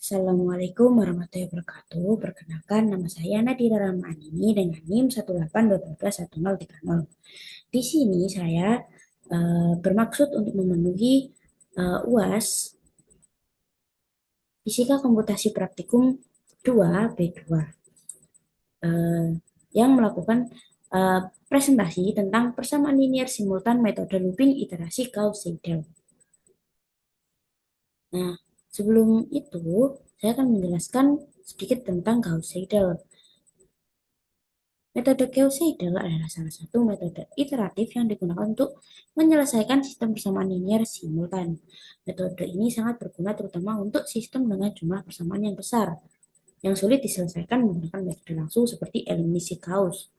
Assalamualaikum warahmatullahi wabarakatuh. Perkenalkan, nama saya Nadira Rahmaandini dengan NIM 182121030. Di sini saya bermaksud untuk memenuhi UAS Fisika Komputasi Praktikum 2 B2 eh, yang melakukan eh, presentasi tentang persamaan linear simultan metode looping iterasi Gauss-Seidel. Nah, sebelum itu saya akan menjelaskan sedikit tentang Gauss-Seidel. Metode Gauss-Seidel adalah salah satu metode iteratif yang digunakan untuk menyelesaikan sistem persamaan linear simultan. Metode ini sangat berguna terutama untuk sistem dengan jumlah persamaan yang besar, yang sulit diselesaikan menggunakan metode langsung seperti eliminasi Gauss.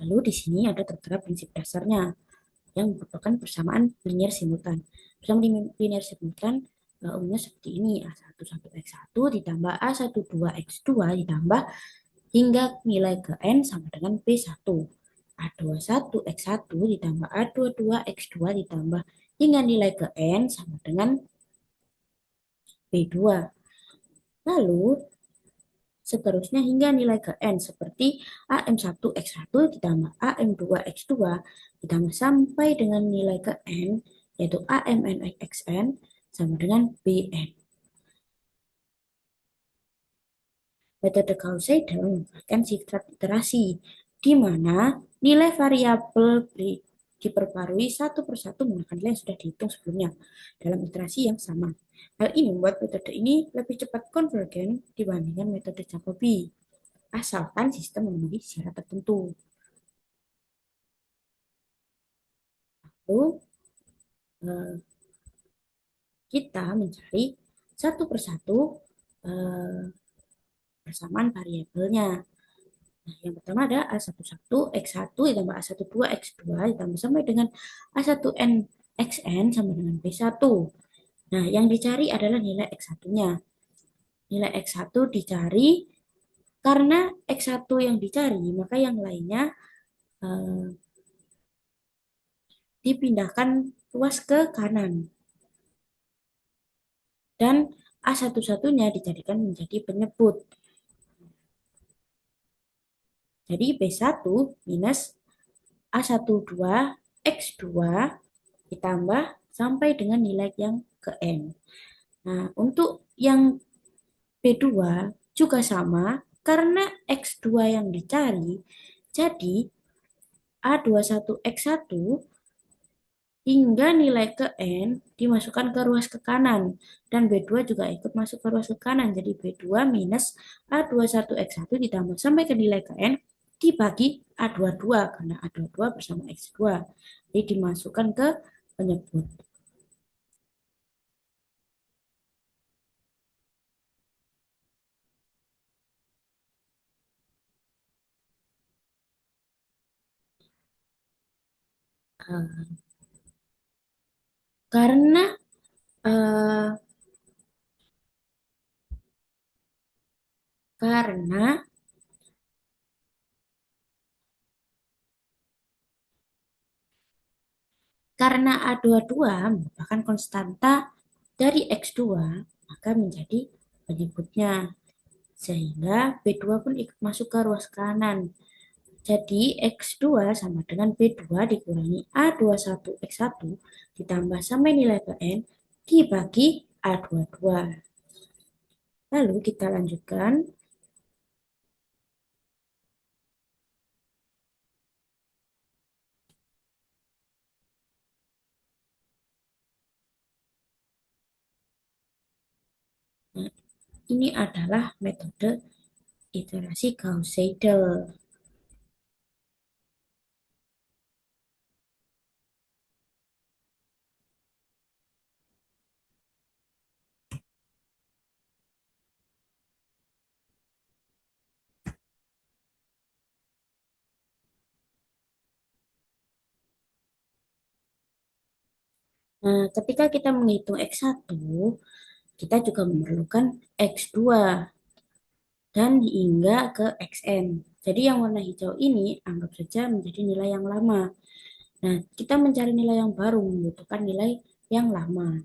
Lalu di sini ada tertera prinsip dasarnya yang merupakan persamaan linear simultan. Persamaan linear simultan umumnya seperti ini, A11X1 ditambah A12X2 ditambah hingga nilai ke N sama dengan B1. A21X1 ditambah A22X2 ditambah hingga nilai ke N sama dengan B2. Lalu seterusnya hingga nilai ke N seperti AM1X1 ditambah AM2X2 ditambah sampai dengan nilai ke N yaitu AMNXN sama dengan BN. Metode Gauss-Seidel menggunakan sifat iterasi, di mana nilai variabel diperbarui satu persatu menggunakan nilai yang sudah dihitung sebelumnya dalam iterasi yang sama. Hal ini membuat metode ini lebih cepat konvergen dibandingkan metode Jacobi, asalkan sistem memenuhi syarat tertentu. Lalu eh, kita mencari satu persatu eh, persamaan variabelnya. Nah, yang pertama ada A11 X1 ditambah A12 X2 ditambah sampai dengan A1N XN sama dengan B1. Nah, yang dicari adalah nilai X1-nya. Nilai X1 dicari karena X1 yang dicari, maka yang lainnya eh, dipindahkan luas ke kanan. Dan A1-1-nya dijadikan menjadi penyebut. Jadi B1 minus A12 X2 ditambah sampai dengan nilai yang ke N. Nah, untuk yang B2 juga sama, karena X2 yang dicari, jadi A21X1 hingga nilai ke N dimasukkan ke ruas ke kanan. Dan B2 juga ikut masuk ke ruas ke kanan. Jadi B2 minus A21X1 ditambah sampai ke nilai ke N dibagi A22 karena A22 bersama X2. Jadi dimasukkan ke penyebut. Eh, karena eh, karena karena A22 merupakan konstanta dari X2, maka menjadi penyebutnya. Sehingga B2 pun ikut masuk ke ruas kanan. Jadi X2 sama dengan B2 dikurangi A21X1 ditambah sampai nilai ke N dibagi A22. Lalu kita lanjutkan. Nah, ini adalah metode iterasi Gauss-Seidel. Nah, ketika kita menghitung X1, kita juga memerlukan X2 dan hingga ke XN. Jadi yang warna hijau ini anggap saja menjadi nilai yang lama. Nah, kita mencari nilai yang baru membutuhkan nilai yang lama.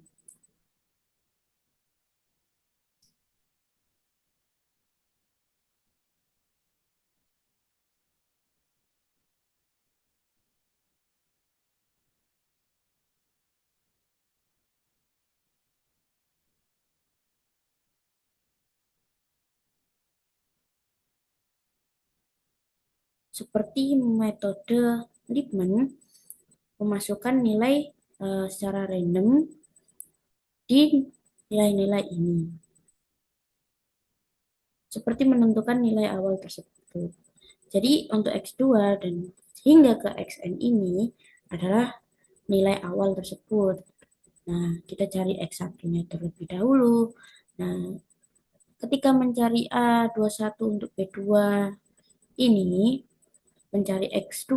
Seperti metode Lippmann, memasukkan nilai secara random di nilai-nilai ini, seperti menentukan nilai awal tersebut. Jadi untuk X2 dan hingga ke Xn ini adalah nilai awal tersebut. Nah, kita cari X1-nya terlebih dahulu. Nah, ketika mencari A21 untuk B2 ini, mencari X2,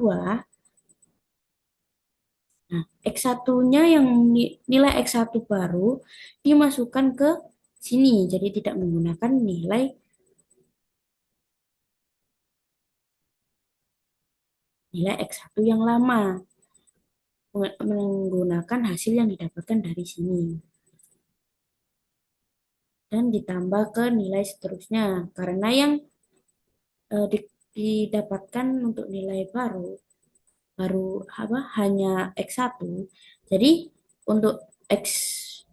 nah, X1-nya yang nilai X1 baru dimasukkan ke sini. Jadi tidak menggunakan nilai X1 yang lama, menggunakan hasil yang didapatkan dari sini. Dan ditambah ke nilai seterusnya. Karena yang didapatkan untuk nilai baru baru apa hanya X1. Jadi untuk X2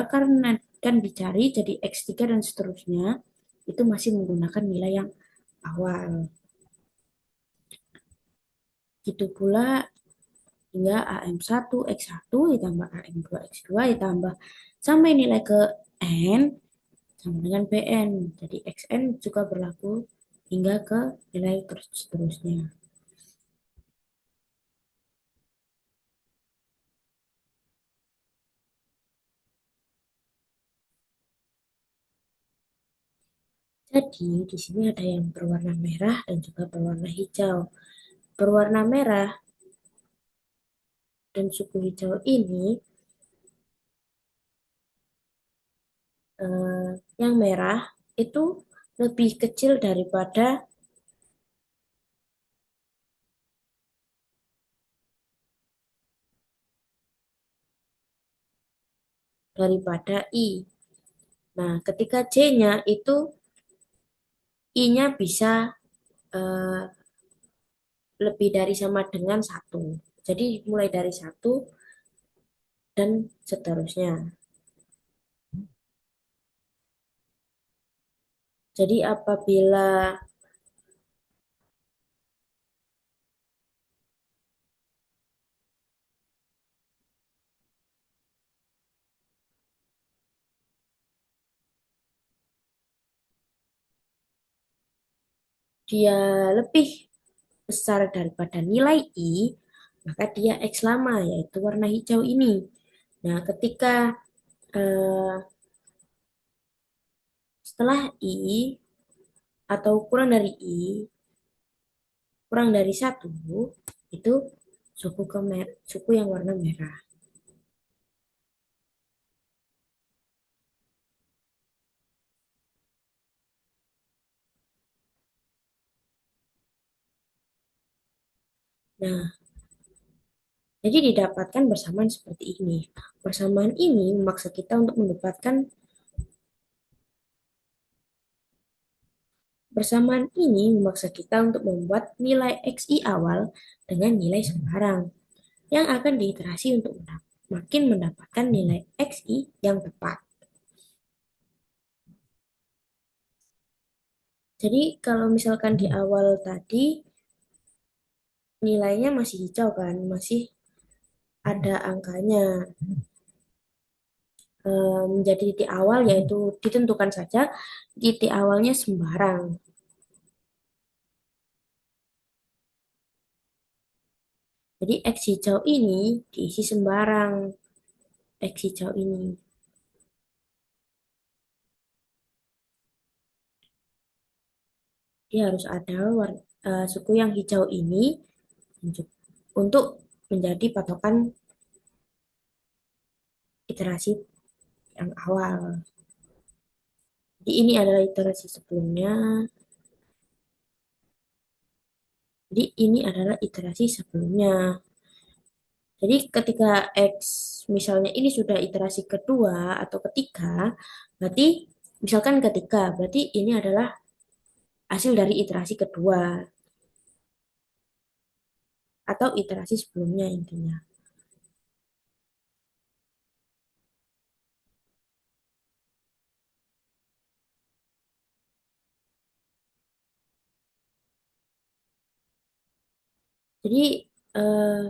karena kan dicari jadi X3 dan seterusnya itu masih menggunakan nilai yang awal. Gitu pula hingga AM1 X1 ditambah AM2 X2 ditambah sampai nilai ke N sama dengan Bn. Jadi Xn juga berlaku hingga ke nilai seterusnya. Jadi di sini ada yang berwarna merah dan juga berwarna hijau. Berwarna merah dan suku hijau ini, eh, yang merah itu lebih kecil daripada I. Nah, ketika C-nya itu I-nya bisa eh, lebih dari sama dengan satu. Jadi mulai dari satu dan seterusnya. Jadi apabila dia lebih besar daripada nilai I, maka dia X lama, yaitu warna hijau ini. Nah, ketika eh, setelah I atau kurang dari I, kurang dari satu, itu suku yang warna merah. Nah, jadi didapatkan bersamaan seperti ini. Persamaan ini memaksa kita untuk mendapatkan Bersamaan ini memaksa kita untuk membuat nilai XI awal dengan nilai sembarang yang akan diiterasi untuk makin mendapatkan nilai XI yang tepat. Jadi kalau misalkan di awal tadi nilainya masih hijau kan, masih ada angkanya. Menjadi titik awal yaitu ditentukan saja titik awalnya sembarang. Jadi X hijau ini diisi sembarang X hijau ini. Dia harus ada suku yang hijau ini untuk menjadi patokan iterasi yang awal. Jadi ini adalah iterasi sebelumnya. Jadi ini adalah iterasi sebelumnya. Jadi ketika X misalnya ini sudah iterasi kedua atau ketiga, berarti misalkan ketiga, berarti ini adalah hasil dari iterasi kedua atau iterasi sebelumnya intinya. Jadi eh,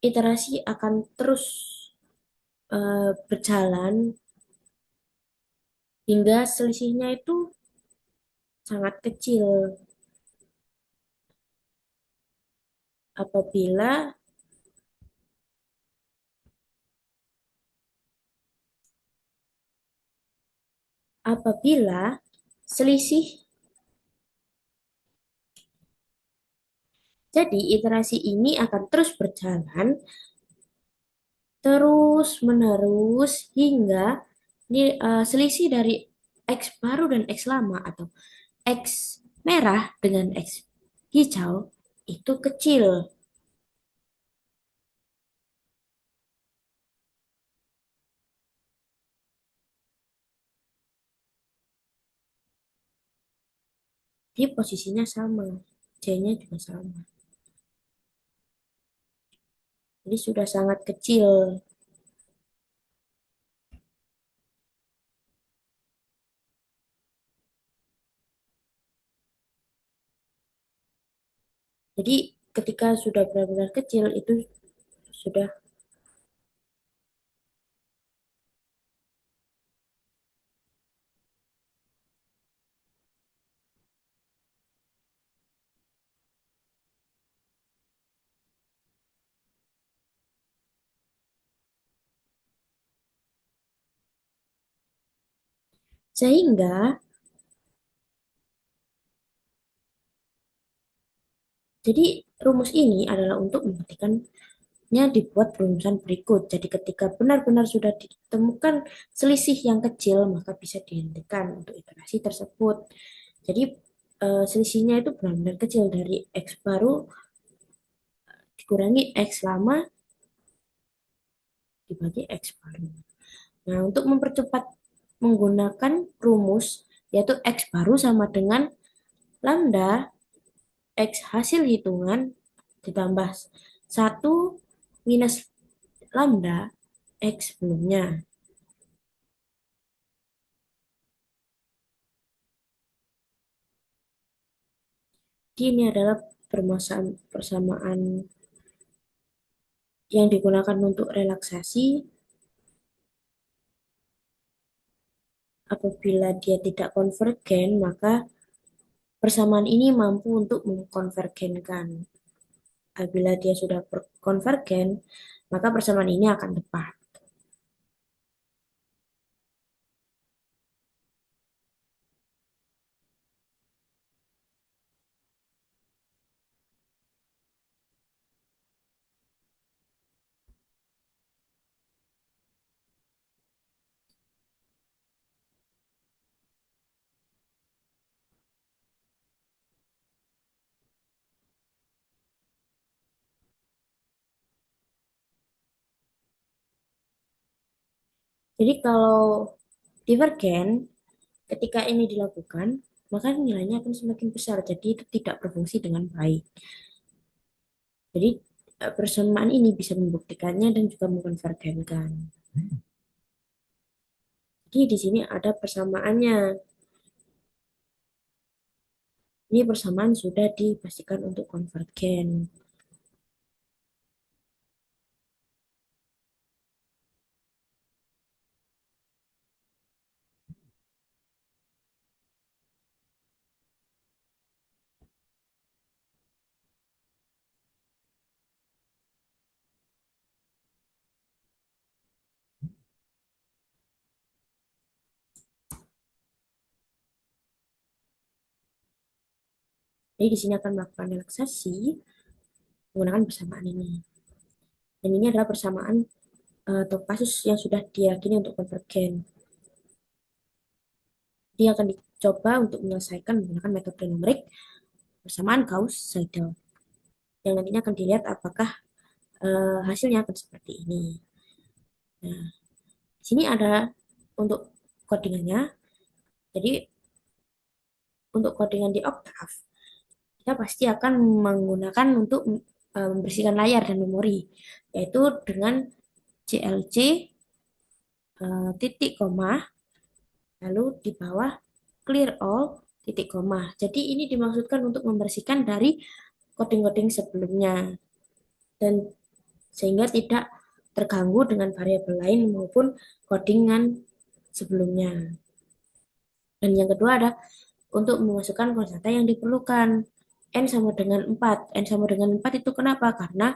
iterasi akan terus berjalan hingga selisihnya itu sangat kecil apabila apabila selisih jadi iterasi ini akan terus berjalan terus menerus hingga selisih dari X baru dan X lama atau X merah dengan X hijau itu kecil. Di posisinya sama, J-nya juga sama. Jadi sudah sangat kecil. Jadi ketika sudah benar-benar kecil itu sudah sehingga jadi rumus ini adalah untuk membuktikannya dibuat rumusan berikut. Jadi ketika benar-benar sudah ditemukan selisih yang kecil maka bisa dihentikan untuk iterasi tersebut. Jadi selisihnya itu benar-benar kecil dari X baru dikurangi X lama dibagi X baru. Nah, untuk mempercepat menggunakan rumus yaitu X baru sama dengan lambda X hasil hitungan ditambah satu minus lambda X sebelumnya. Jadi ini adalah persamaan yang digunakan untuk relaksasi apabila dia tidak konvergen maka persamaan ini mampu untuk mengkonvergenkan. Apabila dia sudah konvergen maka persamaan ini akan tepat. Jadi kalau divergen ketika ini dilakukan maka nilainya akan semakin besar jadi itu tidak berfungsi dengan baik. Jadi persamaan ini bisa membuktikannya dan juga mengkonvergenkan. Jadi di sini ada persamaannya. Ini persamaan sudah dipastikan untuk konvergen. Jadi di sini akan melakukan relaksasi menggunakan persamaan ini. Dan ini adalah persamaan atau kasus yang sudah diyakini untuk konvergen. Dia akan dicoba untuk menyelesaikan menggunakan metode numerik persamaan Gauss-Seidel yang nantinya akan dilihat apakah hasilnya akan seperti ini. Nah, di sini ada untuk codingannya. Jadi untuk codingan di Octave, kita pasti akan menggunakan untuk membersihkan layar dan memori, yaitu dengan CLC titik koma, lalu di bawah clear all titik koma. Jadi ini dimaksudkan untuk membersihkan dari coding-coding sebelumnya dan sehingga tidak terganggu dengan variabel lain maupun codingan sebelumnya. Dan yang kedua ada untuk memasukkan konstanta yang diperlukan. N sama dengan 4. N sama dengan 4 itu kenapa? Karena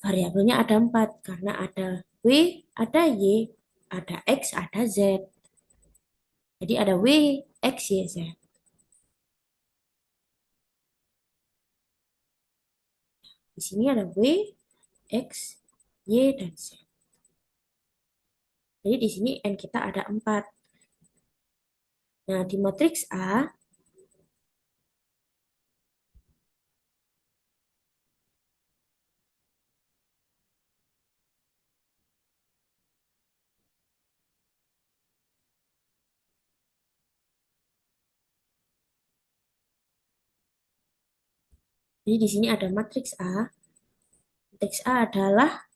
variabelnya ada 4. Karena ada W, ada Y, ada X, ada Z. Jadi ada W, X, Y, Z. Di sini ada W, X, Y, dan Z. Jadi di sini N kita ada 4. Nah, di matriks A, jadi di sini ada matriks A. Matriks A adalah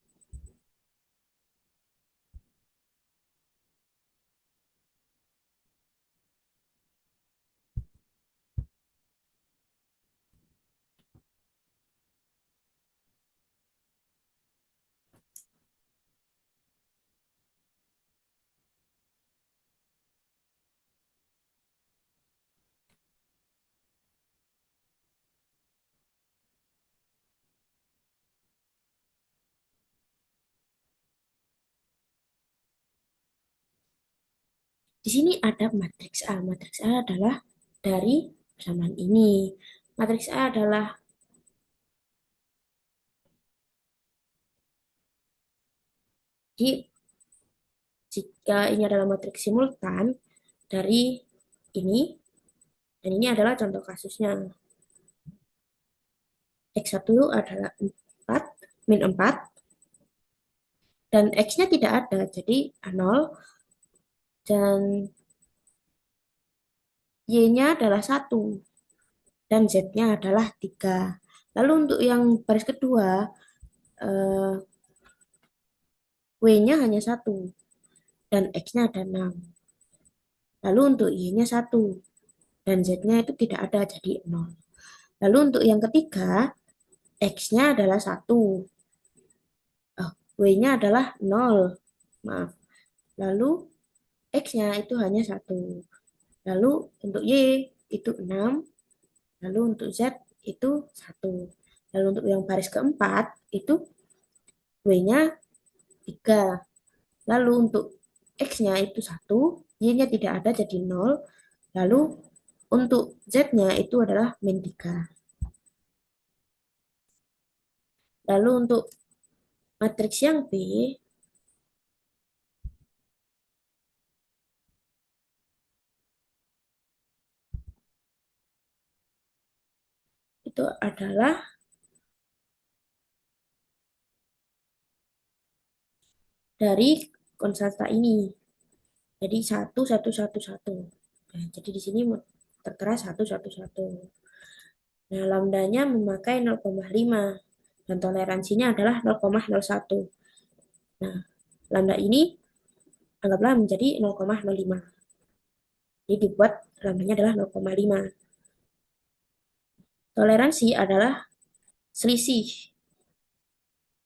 di sini ada matriks A. Matriks A adalah dari persamaan ini. Matriks A adalah di jika ini adalah matriks simultan dari ini dan ini adalah contoh kasusnya. X1 adalah 4 min 4 dan X-nya tidak ada jadi 0 dan Y-nya adalah 1 dan Z-nya adalah 3. Lalu untuk yang baris kedua eh, W-nya hanya 1 dan X-nya ada 6. Lalu untuk Y-nya 1 dan Z-nya itu tidak ada jadi 0. Lalu untuk yang ketiga X-nya adalah 1. W-nya adalah 0. Maaf. Lalu X-nya itu hanya 1. Lalu untuk Y itu 6. Lalu untuk Z itu 1. Lalu untuk yang baris keempat itu W-nya 3. Lalu untuk X-nya itu 1. Y-nya tidak ada jadi 0. Lalu untuk Z-nya itu adalah min 3. Lalu untuk matriks yang B itu adalah dari konstanta ini. Jadi 1, 1, 1, 1. Nah, jadi di sini tertera 1, 1, 1. Nah, lambdanya memakai 0,5 dan toleransinya adalah 0,01. Nah, lambda ini anggaplah menjadi 0,05. Jadi dibuat lambdanya adalah 0,5. Toleransi adalah selisih.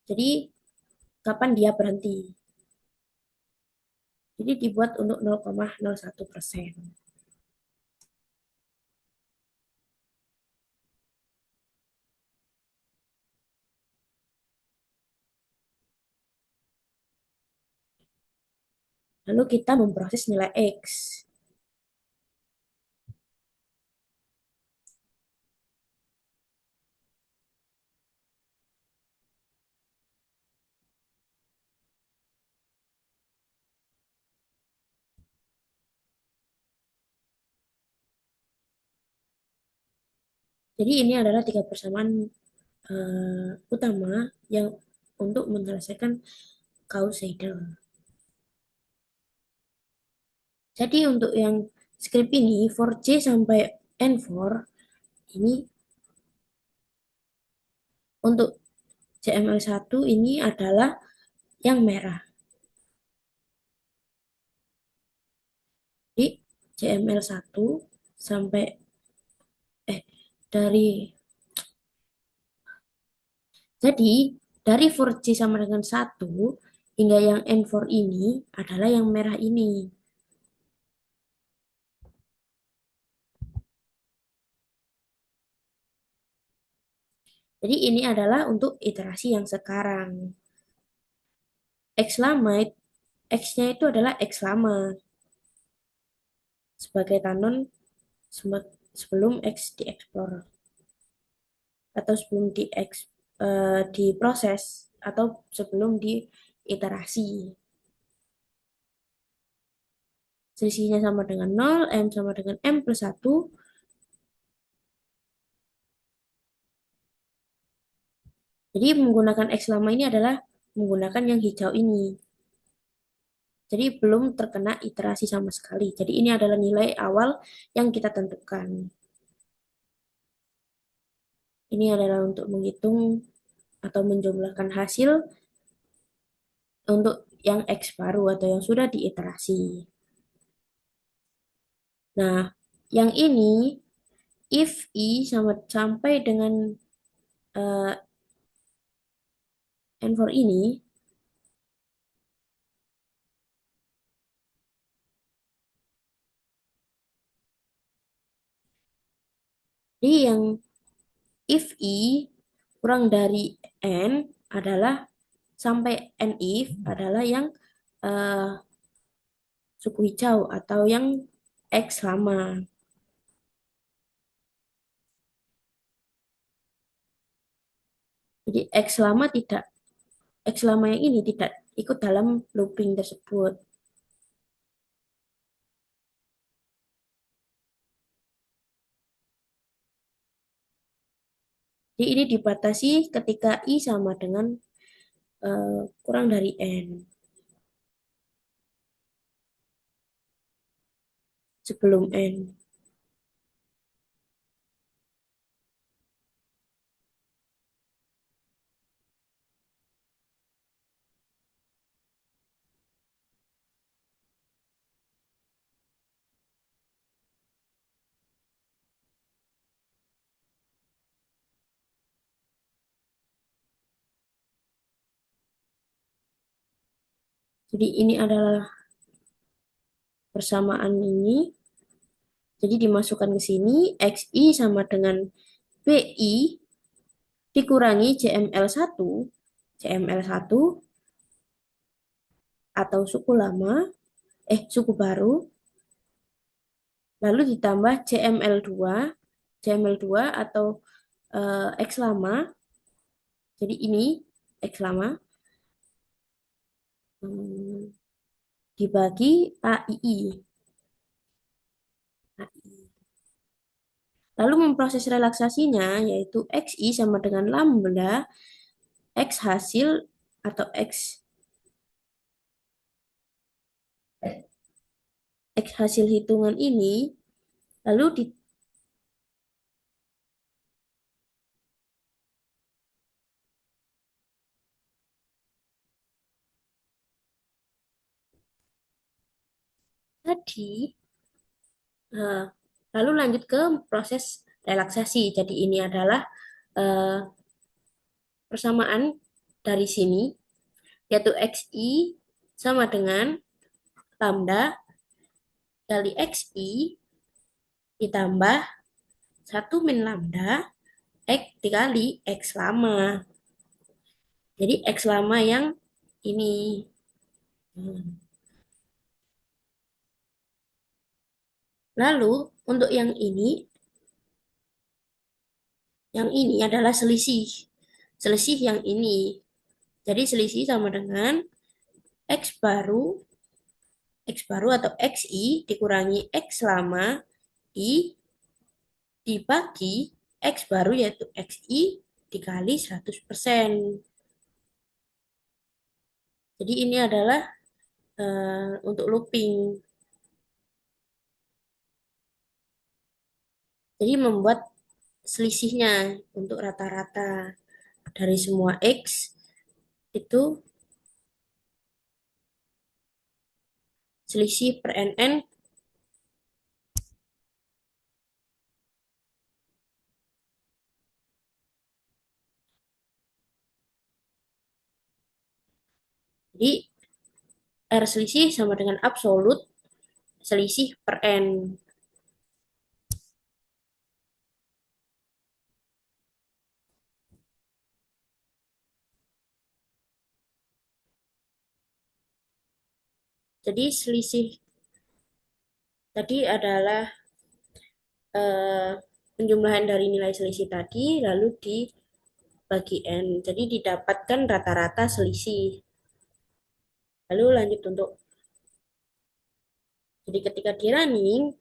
Jadi kapan dia berhenti. Jadi dibuat untuk 0,01%. Lalu kita memproses nilai X. Jadi ini adalah tiga persamaan utama yang untuk menyelesaikan Gauss-Seidel. Jadi untuk yang script ini 4C sampai N4 ini untuk CML1 ini adalah yang merah. Jadi CML1 sampai eh dari jadi dari 4C sama dengan 1 hingga yang N4 ini adalah yang merah ini. Jadi ini adalah untuk iterasi yang sekarang. X lama, X-nya itu adalah X lama sebagai kanon sebelum X dieksplor atau sebelum diproses atau sebelum diiterasi. Selisihnya sama dengan 0, M sama dengan M plus 1. Jadi menggunakan X lama ini adalah menggunakan yang hijau ini. Jadi belum terkena iterasi sama sekali. Jadi ini adalah nilai awal yang kita tentukan. Ini adalah untuk menghitung atau menjumlahkan hasil untuk yang X baru atau yang sudah diiterasi. Nah, yang ini if I sampai dengan eh, N4 ini, jadi yang if I kurang dari N adalah sampai N if adalah yang eh, suku hijau atau yang X lama. Jadi X lama yang ini tidak ikut dalam looping tersebut. Jadi ini dibatasi ketika I sama dengan kurang dari N. Sebelum N. Jadi ini adalah persamaan ini. Jadi dimasukkan ke sini, XI sama dengan BI dikurangi CML1 atau suku baru, lalu ditambah CML2 atau X lama, jadi ini X lama, hmm, dibagi AII. Lalu memproses relaksasinya, yaitu XI sama dengan lambda, X hasil atau X hasil hitungan ini, lalu tadi, eh, lalu lanjut ke proses relaksasi. Jadi ini adalah eh, persamaan dari sini, yaitu XI sama dengan lambda kali XI ditambah 1 min lambda X dikali X lama. Jadi X lama yang ini. Hmm. Lalu untuk yang ini adalah selisih. Selisih yang ini. Jadi selisih sama dengan X baru, X baru atau XI dikurangi X lama I dibagi X baru yaitu XI dikali 100%. Jadi ini adalah untuk looping. Jadi membuat selisihnya untuk rata-rata dari semua X itu selisih per NN. Jadi R selisih sama dengan absolut selisih per N. Jadi selisih tadi adalah eh, penjumlahan dari nilai selisih tadi lalu dibagi N. Jadi didapatkan rata-rata selisih. Lalu lanjut untuk jadi ketika di running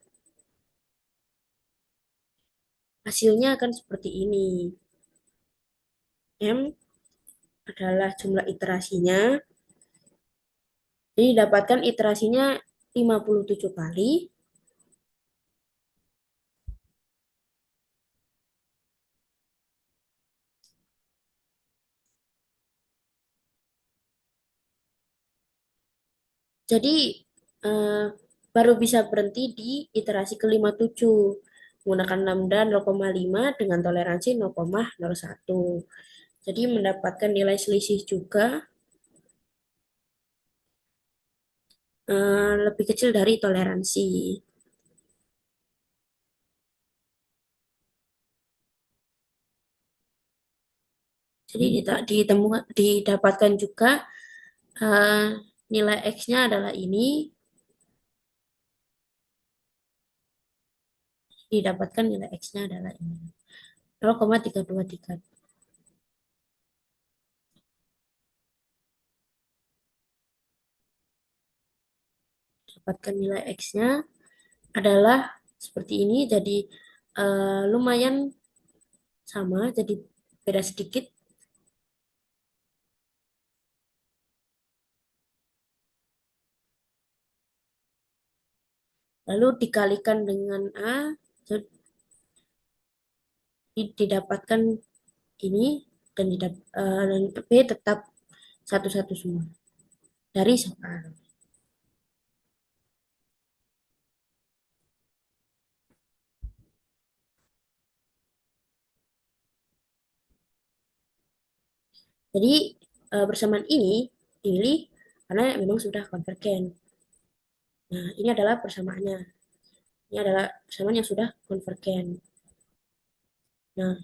hasilnya akan seperti ini. M adalah jumlah iterasinya. Jadi dapatkan iterasinya 57 kali. Jadi eh, baru bisa berhenti di iterasi ke-57 menggunakan lambda 0,5 dengan toleransi 0,01. Jadi mendapatkan nilai selisih juga lebih kecil dari toleransi. Jadi didapatkan juga eh, nilai X-nya adalah ini, didapatkan nilai X-nya adalah ini. 0,323. Dapatkan nilai X-nya adalah seperti ini, jadi lumayan sama, jadi beda sedikit. Lalu dikalikan dengan A, jadi didapatkan ini, dan B tetap satu-satu semua dari soal. Jadi persamaan ini pilih karena memang sudah konvergen. Nah, ini adalah persamaannya. Ini adalah persamaan yang sudah konvergen. Nah,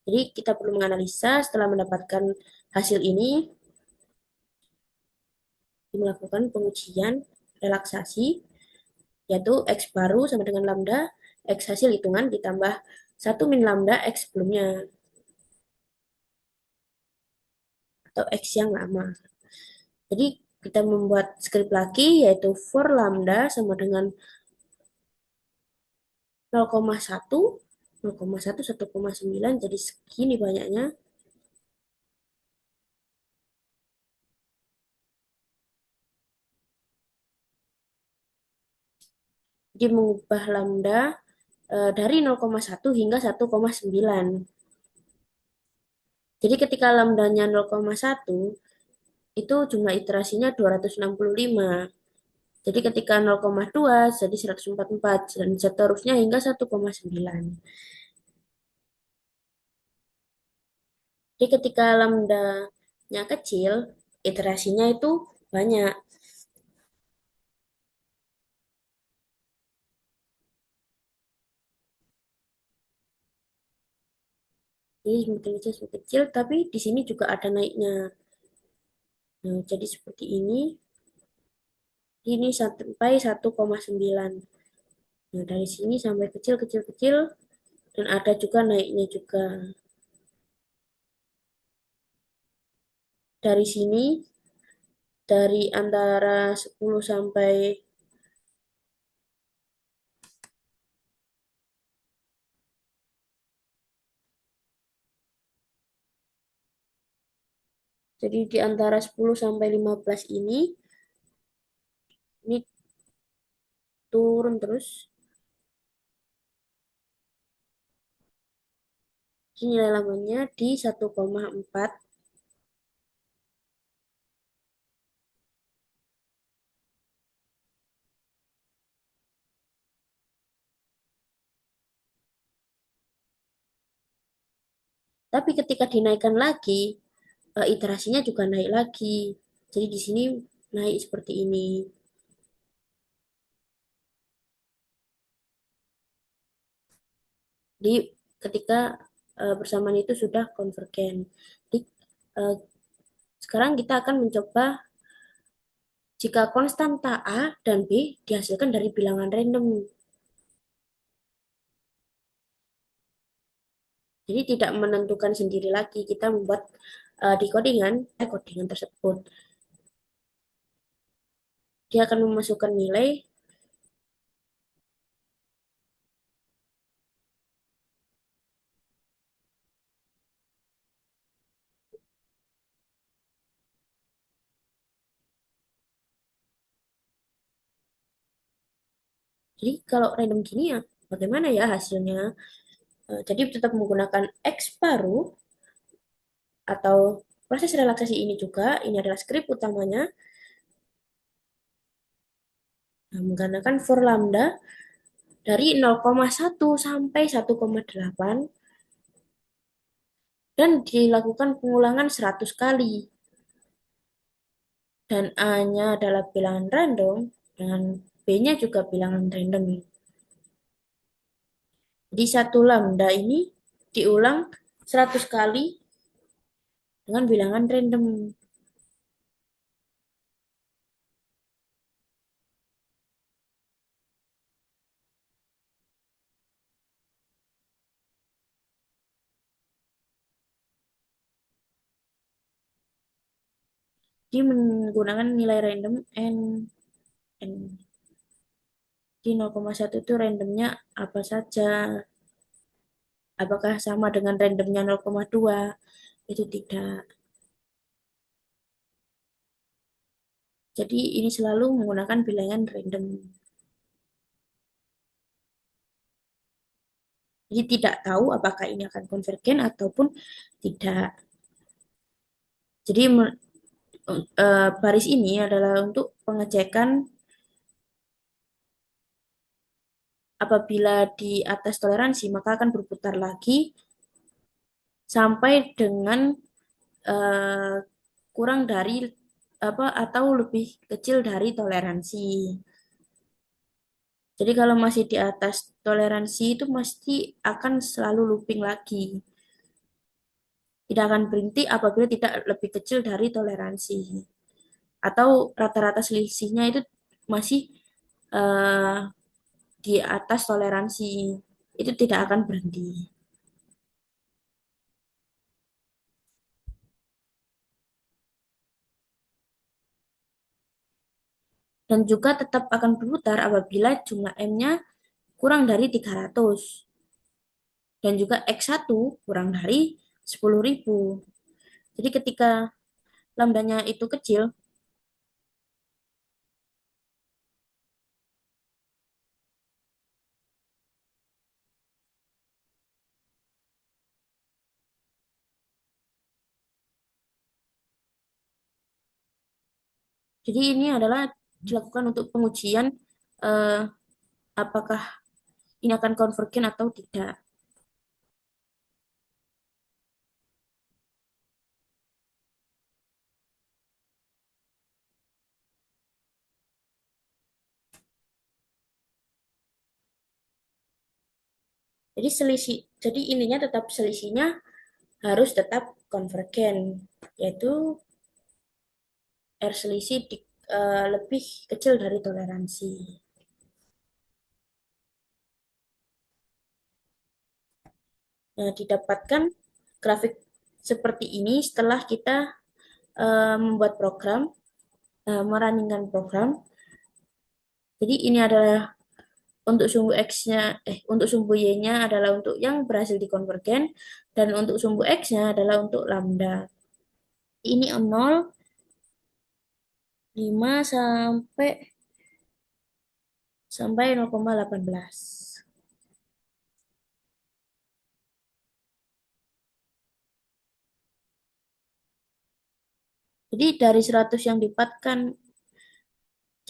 jadi kita perlu menganalisa setelah mendapatkan hasil ini, melakukan pengujian relaksasi, yaitu X baru sama dengan lambda, X hasil hitungan ditambah 1 min lambda X sebelumnya, atau X yang lama. Jadi kita membuat script lagi, yaitu for lambda sama dengan 0,1, 0,1, 1,9, jadi segini banyaknya. Jadi mengubah lambda dari 0,1 hingga 1,9. Jadi ketika lambdanya 0,1, itu jumlah iterasinya 265. Jadi ketika 0,2 jadi 144 dan seterusnya hingga 1,9. Jadi ketika lambdanya kecil, iterasinya itu banyak. Jadi semakin kecil, tapi di sini juga ada naiknya. Nah, jadi seperti ini sampai 1,9. Nah, dari sini sampai kecil, kecil, kecil, dan ada juga naiknya juga. Dari sini, dari antara 10 sampai Jadi di antara 10 sampai 15 ini turun terus. Ini nilai lambangnya di 1,4. Tapi ketika dinaikkan lagi, iterasinya juga naik lagi. Jadi di sini naik seperti ini. Di ketika persamaan itu sudah konvergen. Di, eh, sekarang kita akan mencoba jika konstanta A dan B dihasilkan dari bilangan random. Jadi tidak menentukan sendiri lagi. Kita membuat di codingan tersebut. Dia akan memasukkan nilai. Jadi kalau random gini ya, bagaimana ya hasilnya? Jadi tetap menggunakan X paru atau proses relaksasi ini juga. Ini adalah skrip utamanya. Nah, menggunakan for lambda dari 0,1 sampai 1,8 dan dilakukan pengulangan 100 kali. Dan A-nya adalah bilangan random dan B-nya juga bilangan random. Jadi satu lambda ini diulang 100 kali dengan bilangan random. Jadi menggunakan nilai random n di 0,1 itu randomnya apa saja? Apakah sama dengan randomnya 0,2? Itu tidak. Jadi ini selalu menggunakan bilangan random. Jadi tidak tahu apakah ini akan konvergen ataupun tidak. Jadi baris ini adalah untuk pengecekan apabila di atas toleransi maka akan berputar lagi sampai dengan eh, kurang dari apa atau lebih kecil dari toleransi. Jadi kalau masih di atas toleransi itu pasti akan selalu looping lagi. Tidak akan berhenti apabila tidak lebih kecil dari toleransi. Atau rata-rata selisihnya itu masih eh, di atas toleransi. Itu tidak akan berhenti. Dan juga tetap akan berputar apabila jumlah M-nya kurang dari 300. Dan juga X1 kurang dari 10.000. Jadi ketika lambdanya itu kecil, jadi ini adalah dilakukan untuk pengujian eh, apakah ini akan konvergen atau tidak. Jadi ininya tetap selisihnya harus tetap konvergen, yaitu R selisih lebih kecil dari toleransi. Nah, didapatkan grafik seperti ini setelah kita membuat program, meraninkan program. Jadi ini adalah untuk sumbu X-nya, untuk sumbu Y-nya adalah untuk yang berhasil dikonvergen, dan untuk sumbu X-nya adalah untuk lambda. Ini 0, 5 sampai 0,18. Jadi dari 100 yang didapatkan,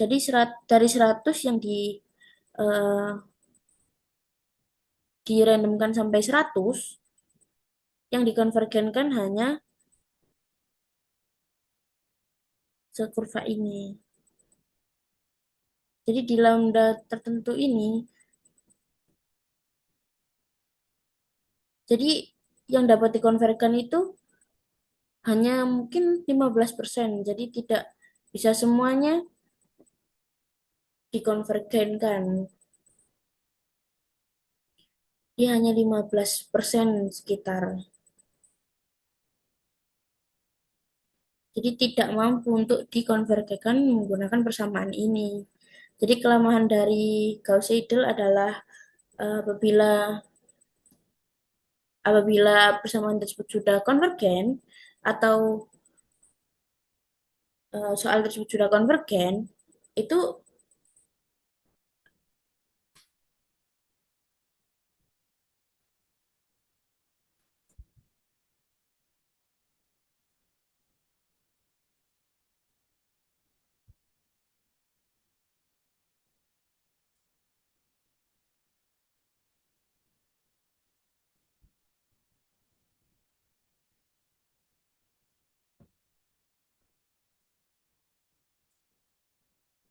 jadi dari 100 yang eh, dirandomkan sampai 100, yang dikonvergenkan hanya sekurva ini. Jadi di lambda tertentu ini, jadi yang dapat dikonvergen itu hanya mungkin 15%. Jadi tidak bisa semuanya dikonvergenkan. Dia hanya 15% sekitar. Jadi tidak mampu untuk dikonvergenkan menggunakan persamaan ini. Jadi kelemahan dari Gauss-Seidel adalah apabila apabila persamaan tersebut sudah konvergen atau soal tersebut sudah konvergen, itu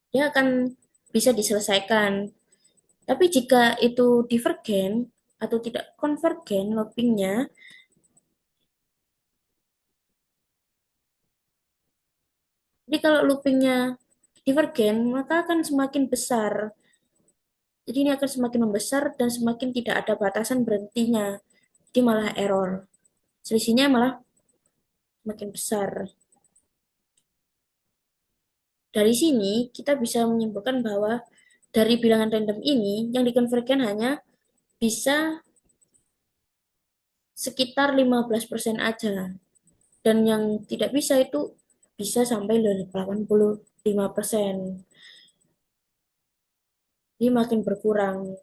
dia akan bisa diselesaikan. Tapi jika itu divergen atau tidak konvergen loopingnya, jadi kalau loopingnya divergen, maka akan semakin besar. Jadi ini akan semakin membesar dan semakin tidak ada batasan berhentinya. Jadi malah error. Selisihnya malah semakin besar. Dari sini kita bisa menyimpulkan bahwa dari bilangan random ini yang dikonvergen hanya bisa sekitar 15% aja. Dan yang tidak bisa itu bisa sampai 85%. Jadi makin berkurang.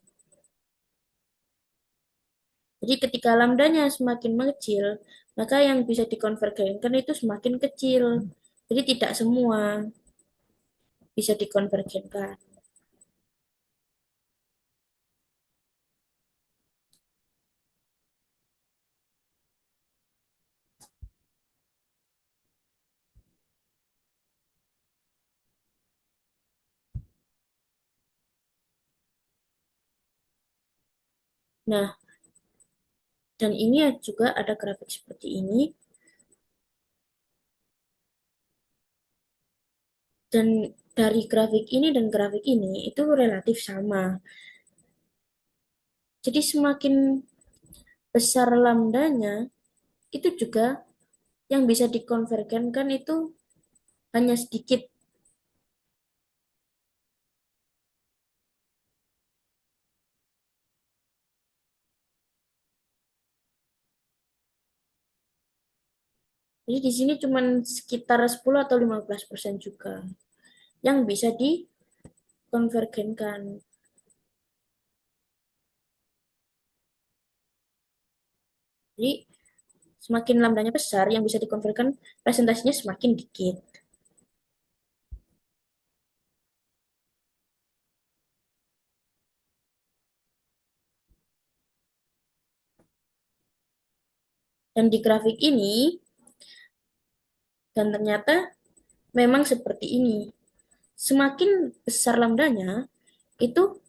Jadi ketika lambdanya semakin mengecil, maka yang bisa dikonvergenkan itu semakin kecil. Jadi tidak semua bisa dikonvergenkan. Nah, dan ini juga ada grafik seperti ini. Dan dari grafik ini dan grafik ini itu relatif sama. Jadi semakin besar lambdanya, itu juga yang bisa dikonvergenkan itu hanya sedikit. Jadi di sini cuma sekitar 10 atau 15% juga yang bisa dikonvergenkan. Jadi semakin lambdanya besar, yang bisa dikonvergen presentasinya semakin dikit. Dan di grafik ini, dan ternyata memang seperti ini. Semakin besar lambdanya, itu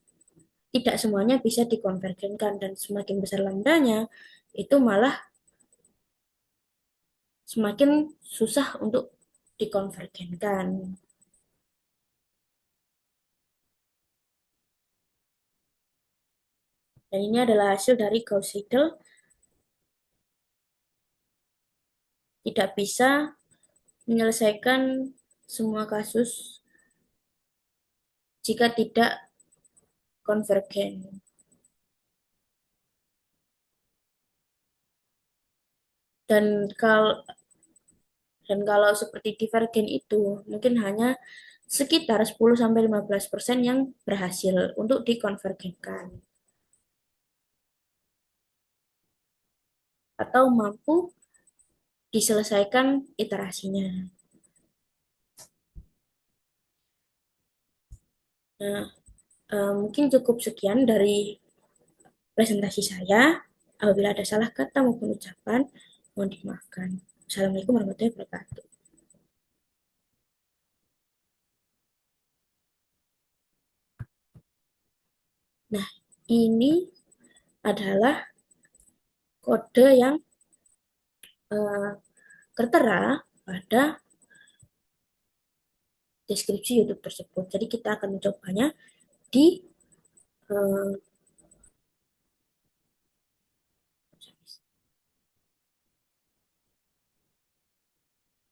tidak semuanya bisa dikonvergenkan. Dan semakin besar lambdanya, itu malah semakin susah untuk dikonvergenkan. Dan ini adalah hasil dari Gauss-Seidel tidak bisa menyelesaikan semua kasus jika tidak konvergen. Dan kalau Dan kalau seperti divergen itu, mungkin hanya sekitar 10-15% yang berhasil untuk dikonvergenkan atau mampu diselesaikan iterasinya. Nah, mungkin cukup sekian dari presentasi saya. Apabila ada salah kata maupun ucapan, mohon dimaafkan. Assalamualaikum warahmatullahi wabarakatuh. Nah, ini adalah kode yang eh, tertera pada deskripsi YouTube tersebut. Jadi kita akan mencobanya di